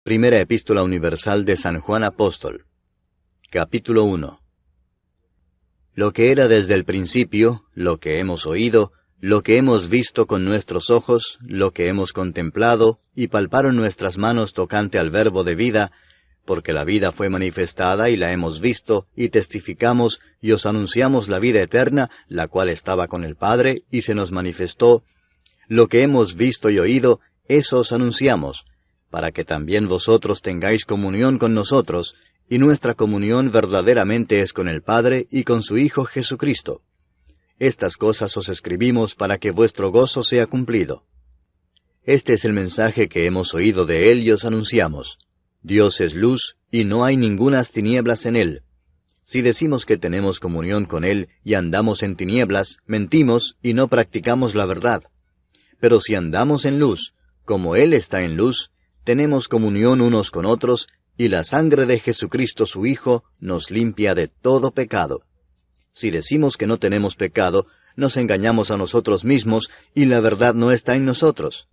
Primera Epístola Universal de San Juan Apóstol. Capítulo 1. Lo que era desde el principio, lo que hemos oído, lo que hemos visto con nuestros ojos, lo que hemos contemplado, y palparon nuestras manos tocante al Verbo de vida, porque la vida fue manifestada y la hemos visto, y testificamos, y os anunciamos la vida eterna, la cual estaba con el Padre, y se nos manifestó. Lo que hemos visto y oído, eso os anunciamos, para que también vosotros tengáis comunión con nosotros, y nuestra comunión verdaderamente es con el Padre y con su Hijo Jesucristo. Estas cosas os escribimos para que vuestro gozo sea cumplido. Este es el mensaje que hemos oído de Él y os anunciamos. Dios es luz, y no hay ningunas tinieblas en Él. Si decimos que tenemos comunión con Él y andamos en tinieblas, mentimos y no practicamos la verdad. Pero si andamos en luz, como Él está en luz, tenemos comunión unos con otros, y la sangre de Jesucristo su Hijo nos limpia de todo pecado. Si decimos que no tenemos pecado, nos engañamos a nosotros mismos, y la verdad no está en nosotros.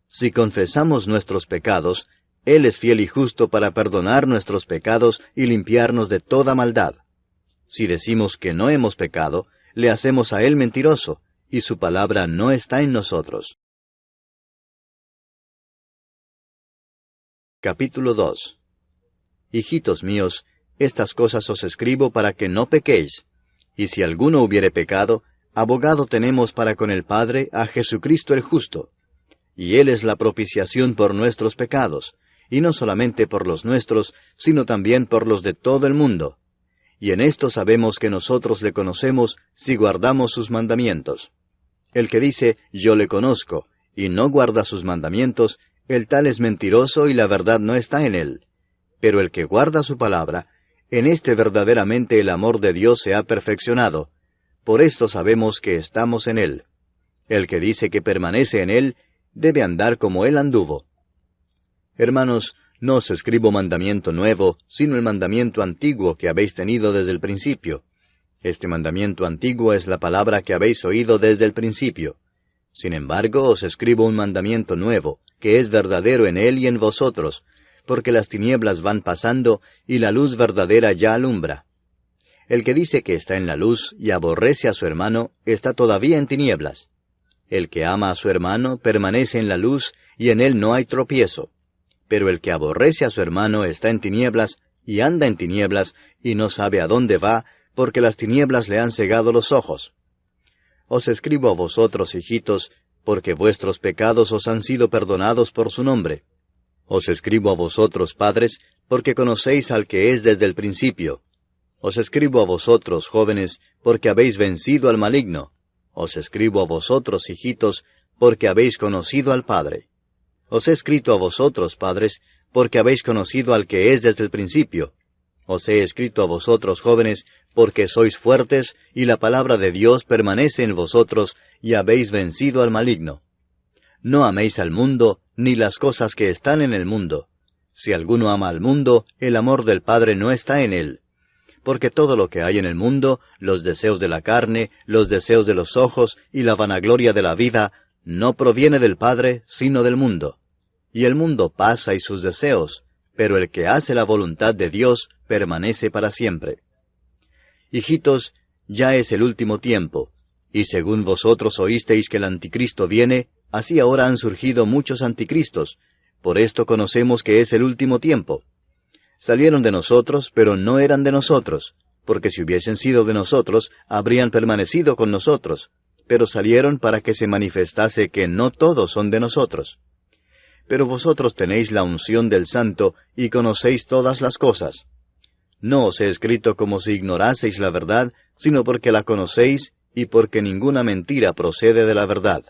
Si confesamos nuestros pecados, Él es fiel y justo para perdonar nuestros pecados y limpiarnos de toda maldad. Si decimos que no hemos pecado, le hacemos a Él mentiroso, y su palabra no está en nosotros. Capítulo 2. Hijitos míos, estas cosas os escribo para que no pequéis. Y si alguno hubiere pecado, abogado tenemos para con el Padre a Jesucristo el justo. Y Él es la propiciación por nuestros pecados, y no solamente por los nuestros, sino también por los de todo el mundo. Y en esto sabemos que nosotros le conocemos si guardamos sus mandamientos. El que dice, yo le conozco, y no guarda sus mandamientos, el tal es mentiroso y la verdad no está en él. Pero el que guarda su palabra, en éste verdaderamente el amor de Dios se ha perfeccionado. Por esto sabemos que estamos en él. El que dice que permanece en él, debe andar como él anduvo. Hermanos, no os escribo mandamiento nuevo, sino el mandamiento antiguo que habéis tenido desde el principio. Este mandamiento antiguo es la palabra que habéis oído desde el principio. Sin embargo, os escribo un mandamiento nuevo, que es verdadero en él y en vosotros, porque las tinieblas van pasando, y la luz verdadera ya alumbra. El que dice que está en la luz y aborrece a su hermano, está todavía en tinieblas. El que ama a su hermano permanece en la luz, y en él no hay tropiezo. Pero el que aborrece a su hermano está en tinieblas, y anda en tinieblas, y no sabe a dónde va, porque las tinieblas le han cegado los ojos. Os escribo a vosotros, hijitos, porque vuestros pecados os han sido perdonados por su nombre. Os escribo a vosotros, padres, porque conocéis al que es desde el principio. Os escribo a vosotros, jóvenes, porque habéis vencido al maligno. Os escribo a vosotros, hijitos, porque habéis conocido al Padre. Os he escrito a vosotros, padres, porque habéis conocido al que es desde el principio. Os he escrito a vosotros, jóvenes, porque sois fuertes, y la palabra de Dios permanece en vosotros, y habéis vencido al maligno. No améis al mundo, ni las cosas que están en el mundo. Si alguno ama al mundo, el amor del Padre no está en él. Porque todo lo que hay en el mundo, los deseos de la carne, los deseos de los ojos, y la vanagloria de la vida, no proviene del Padre, sino del mundo. Y el mundo pasa y sus deseos, pero el que hace la voluntad de Dios permanece para siempre. Hijitos, ya es el último tiempo, y según vosotros oísteis que el anticristo viene, así ahora han surgido muchos anticristos. Por esto conocemos que es el último tiempo. Salieron de nosotros, pero no eran de nosotros, porque si hubiesen sido de nosotros, habrían permanecido con nosotros. Pero salieron para que se manifestase que no todos son de nosotros. Pero vosotros tenéis la unción del Santo, y conocéis todas las cosas. No os he escrito como si ignoraseis la verdad, sino porque la conocéis, y porque ninguna mentira procede de la verdad.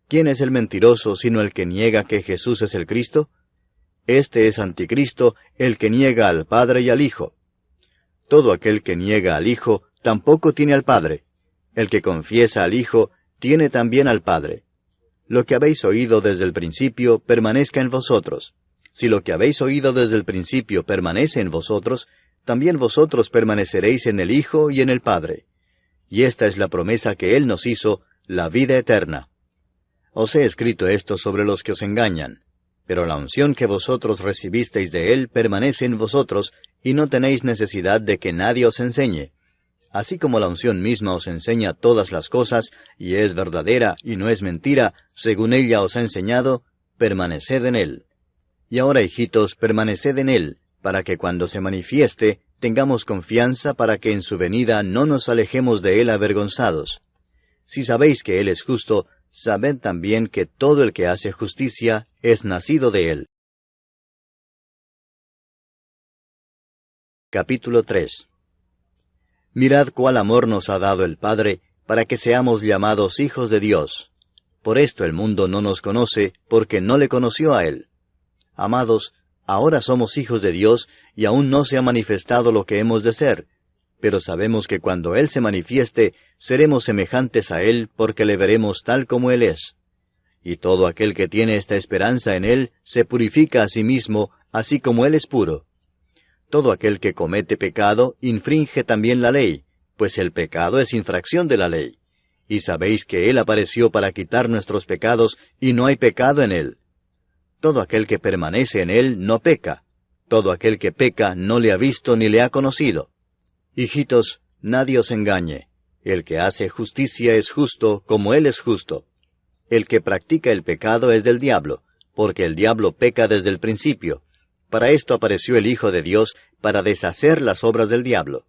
¿Quién es el mentiroso sino el que niega que Jesús es el Cristo? Este es anticristo, el que niega al Padre y al Hijo. Todo aquel que niega al Hijo, tampoco tiene al Padre. El que confiesa al Hijo, tiene también al Padre. Lo que habéis oído desde el principio, permanezca en vosotros. Si lo que habéis oído desde el principio permanece en vosotros, también vosotros permaneceréis en el Hijo y en el Padre. Y esta es la promesa que Él nos hizo, la vida eterna. Os he escrito esto sobre los que os engañan. Pero la unción que vosotros recibisteis de Él permanece en vosotros, y no tenéis necesidad de que nadie os enseñe. Así como la unción misma os enseña todas las cosas, y es verdadera y no es mentira, según ella os ha enseñado, permaneced en Él. Y ahora, hijitos, permaneced en Él, para que cuando se manifieste, tengamos confianza para que en su venida no nos alejemos de Él avergonzados. Si sabéis que Él es justo, sabed también que todo el que hace justicia es nacido de Él. Capítulo 3. Mirad cuál amor nos ha dado el Padre, para que seamos llamados hijos de Dios. Por esto el mundo no nos conoce, porque no le conoció a Él. Amados, ahora somos hijos de Dios, y aún no se ha manifestado lo que hemos de ser. Pero sabemos que cuando Él se manifieste, seremos semejantes a Él, porque le veremos tal como Él es. Y todo aquel que tiene esta esperanza en Él, se purifica a sí mismo, así como Él es puro. Todo aquel que comete pecado, infringe también la ley, pues el pecado es infracción de la ley. Y sabéis que Él apareció para quitar nuestros pecados, y no hay pecado en Él. Todo aquel que permanece en Él no peca. Todo aquel que peca no le ha visto ni le ha conocido. Hijitos, nadie os engañe. El que hace justicia es justo, como Él es justo. El que practica el pecado es del diablo, porque el diablo peca desde el principio. Para esto apareció el Hijo de Dios, para deshacer las obras del diablo.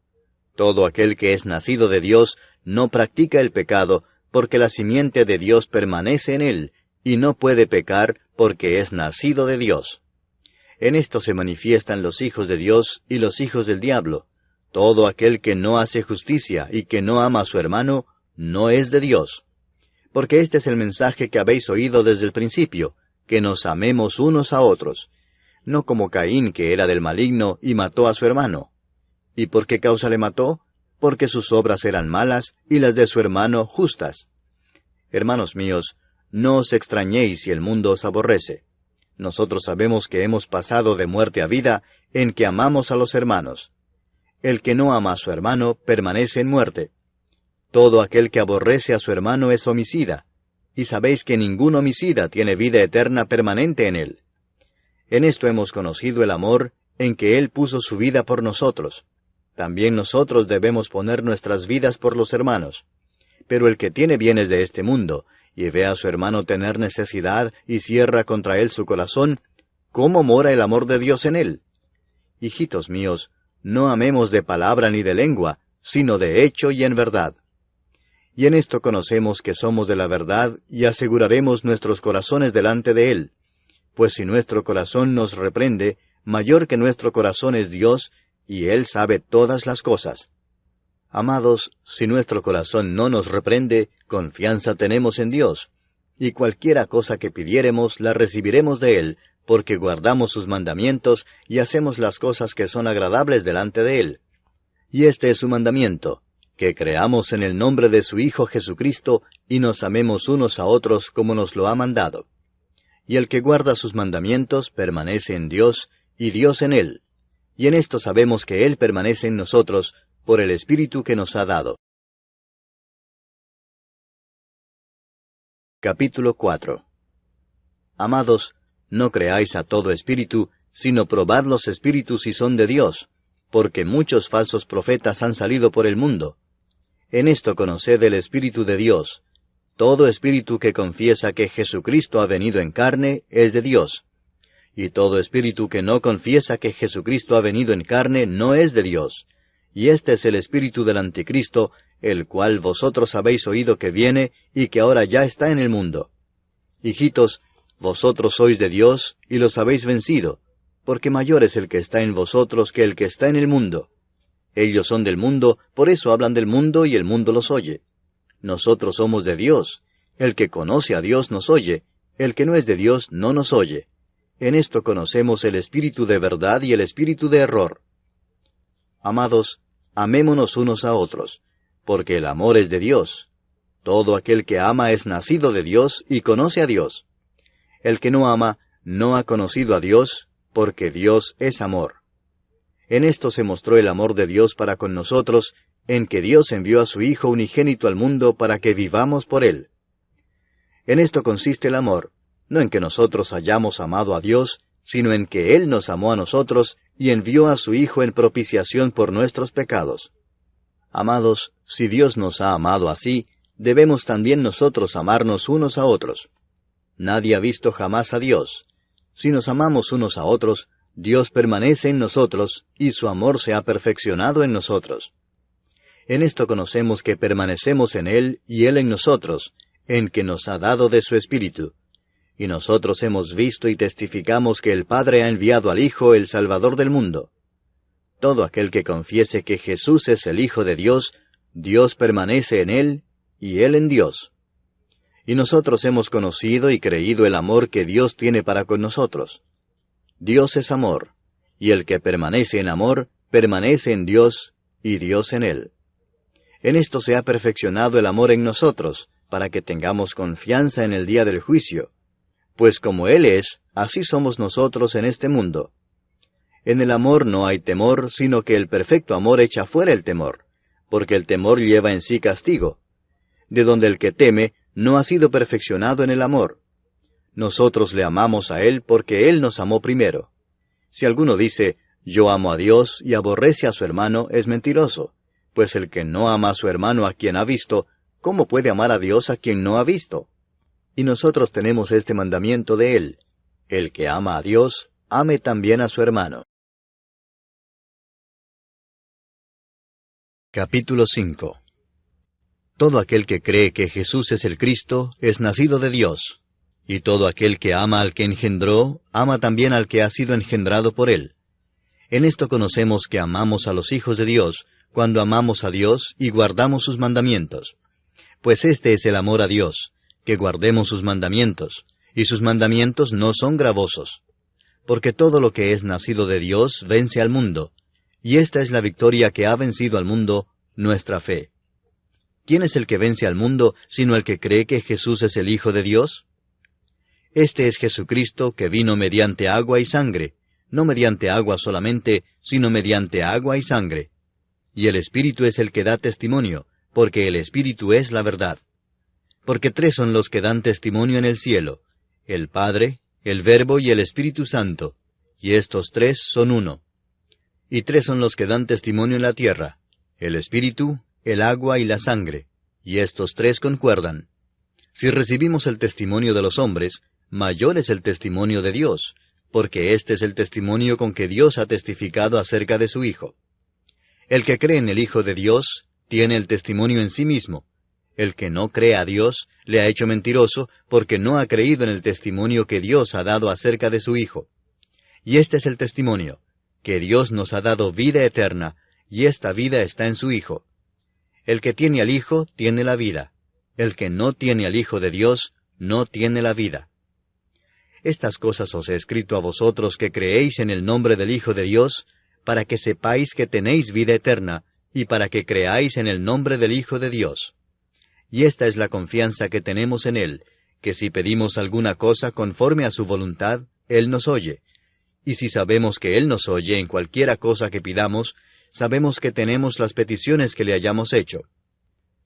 Todo aquel que es nacido de Dios no practica el pecado, porque la simiente de Dios permanece en él, y no puede pecar, porque es nacido de Dios. En esto se manifiestan los hijos de Dios y los hijos del diablo. Todo aquel que no hace justicia y que no ama a su hermano, no es de Dios. Porque este es el mensaje que habéis oído desde el principio, que nos amemos unos a otros. No como Caín, que era del maligno, y mató a su hermano. ¿Y por qué causa le mató? Porque sus obras eran malas, y las de su hermano justas. Hermanos míos, no os extrañéis si el mundo os aborrece. Nosotros sabemos que hemos pasado de muerte a vida, en que amamos a los hermanos. El que no ama a su hermano permanece en muerte. Todo aquel que aborrece a su hermano es homicida, y sabéis que ningún homicida tiene vida eterna permanente en él. En esto hemos conocido el amor, en que Él puso su vida por nosotros. También nosotros debemos poner nuestras vidas por los hermanos. Pero el que tiene bienes de este mundo, y ve a su hermano tener necesidad, y cierra contra él su corazón, ¿cómo mora el amor de Dios en él? Hijitos míos, no amemos de palabra ni de lengua, sino de hecho y en verdad. Y en esto conocemos que somos de la verdad, y aseguraremos nuestros corazones delante de Él. Pues si nuestro corazón nos reprende, mayor que nuestro corazón es Dios, y Él sabe todas las cosas. Amados, si nuestro corazón no nos reprende, confianza tenemos en Dios, y cualquiera cosa que pidiéremos la recibiremos de Él, porque guardamos sus mandamientos y hacemos las cosas que son agradables delante de Él. Y este es su mandamiento, que creamos en el nombre de su Hijo Jesucristo, y nos amemos unos a otros como nos lo ha mandado. Y el que guarda sus mandamientos permanece en Dios, y Dios en él. Y en esto sabemos que Él permanece en nosotros, por el Espíritu que nos ha dado. Capítulo 4. Amados, no creáis a todo espíritu, sino probad los espíritus si son de Dios, porque muchos falsos profetas han salido por el mundo. En esto conoced el Espíritu de Dios. Todo espíritu que confiesa que Jesucristo ha venido en carne es de Dios. Y todo espíritu que no confiesa que Jesucristo ha venido en carne no es de Dios. Y este es el espíritu del anticristo, el cual vosotros habéis oído que viene y que ahora ya está en el mundo. Hijitos, vosotros sois de Dios y los habéis vencido, porque mayor es el que está en vosotros que el que está en el mundo. Ellos son del mundo, por eso hablan del mundo y el mundo los oye. Nosotros somos de Dios. El que conoce a Dios nos oye, el que no es de Dios no nos oye. En esto conocemos el espíritu de verdad y el espíritu de error. Amados, amémonos unos a otros, porque el amor es de Dios. Todo aquel que ama es nacido de Dios y conoce a Dios. El que no ama no ha conocido a Dios, porque Dios es amor. En esto se mostró el amor de Dios para con nosotros, en que Dios envió a su Hijo unigénito al mundo para que vivamos por Él. En esto consiste el amor, no en que nosotros hayamos amado a Dios, sino en que Él nos amó a nosotros y envió a su Hijo en propiciación por nuestros pecados. Amados, si Dios nos ha amado así, debemos también nosotros amarnos unos a otros. Nadie ha visto jamás a Dios. Si nos amamos unos a otros, Dios permanece en nosotros, y su amor se ha perfeccionado en nosotros. En esto conocemos que permanecemos en Él y Él en nosotros, en que nos ha dado de su Espíritu. Y nosotros hemos visto y testificamos que el Padre ha enviado al Hijo, el Salvador del mundo. Todo aquel que confiese que Jesús es el Hijo de Dios, Dios permanece en Él, y Él en Dios. Y nosotros hemos conocido y creído el amor que Dios tiene para con nosotros. Dios es amor, y el que permanece en amor, permanece en Dios, y Dios en él. En esto se ha perfeccionado el amor en nosotros, para que tengamos confianza en el día del juicio. Pues como Él es, así somos nosotros en este mundo. En el amor no hay temor, sino que el perfecto amor echa fuera el temor, porque el temor lleva en sí castigo, de donde el que teme no ha sido perfeccionado en el amor. Nosotros le amamos a Él porque Él nos amó primero. Si alguno dice, yo amo a Dios y aborrece a su hermano, es mentiroso, pues el que no ama a su hermano a quien ha visto, ¿cómo puede amar a Dios a quien no ha visto? Y nosotros tenemos este mandamiento de Él: el que ama a Dios, ame también a su hermano. Capítulo 5. Todo aquel que cree que Jesús es el Cristo, es nacido de Dios. Y todo aquel que ama al que engendró, ama también al que ha sido engendrado por Él. En esto conocemos que amamos a los hijos de Dios, cuando amamos a Dios y guardamos sus mandamientos. Pues este es el amor a Dios, que guardemos sus mandamientos, y sus mandamientos no son gravosos. Porque todo lo que es nacido de Dios vence al mundo, y esta es la victoria que ha vencido al mundo, nuestra fe. ¿Quién es el que vence al mundo, sino el que cree que Jesús es el Hijo de Dios? Este es Jesucristo que vino mediante agua y sangre, no mediante agua solamente, sino mediante agua y sangre. Y el Espíritu es el que da testimonio, porque el Espíritu es la verdad. Porque tres son los que dan testimonio en el cielo: el Padre, el Verbo y el Espíritu Santo, y estos tres son uno. Y tres son los que dan testimonio en la tierra: el Espíritu, el agua y la sangre, y estos tres concuerdan. Si recibimos el testimonio de los hombres, mayor es el testimonio de Dios, porque este es el testimonio con que Dios ha testificado acerca de su Hijo. El que cree en el Hijo de Dios, tiene el testimonio en sí mismo. El que no cree a Dios, le ha hecho mentiroso, porque no ha creído en el testimonio que Dios ha dado acerca de su Hijo. Y este es el testimonio, que Dios nos ha dado vida eterna, y esta vida está en su Hijo. El que tiene al Hijo, tiene la vida. El que no tiene al Hijo de Dios, no tiene la vida. Estas cosas os he escrito a vosotros que creéis en el nombre del Hijo de Dios, para que sepáis que tenéis vida eterna, y para que creáis en el nombre del Hijo de Dios. Y esta es la confianza que tenemos en Él, que si pedimos alguna cosa conforme a su voluntad, Él nos oye. Y si sabemos que Él nos oye en cualquiera cosa que pidamos, sabemos que tenemos las peticiones que le hayamos hecho.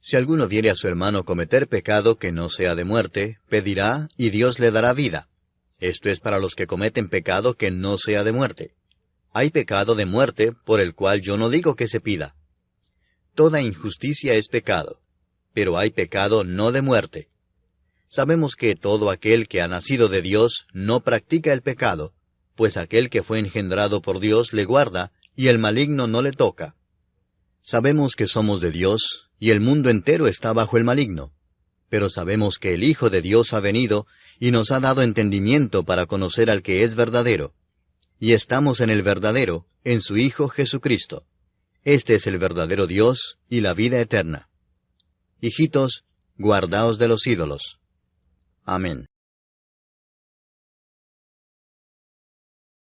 Si alguno viere a su hermano cometer pecado que no sea de muerte, pedirá, y Dios le dará vida. Esto es para los que cometen pecado que no sea de muerte. Hay pecado de muerte, por el cual yo no digo que se pida. Toda injusticia es pecado, pero hay pecado no de muerte. Sabemos que todo aquel que ha nacido de Dios no practica el pecado, pues aquel que fue engendrado por Dios le guarda, y el maligno no le toca. Sabemos que somos de Dios, y el mundo entero está bajo el maligno. Pero sabemos que el Hijo de Dios ha venido, y nos ha dado entendimiento para conocer al que es verdadero. Y estamos en el verdadero, en su Hijo Jesucristo. Este es el verdadero Dios y la vida eterna. Hijitos, guardaos de los ídolos. Amén.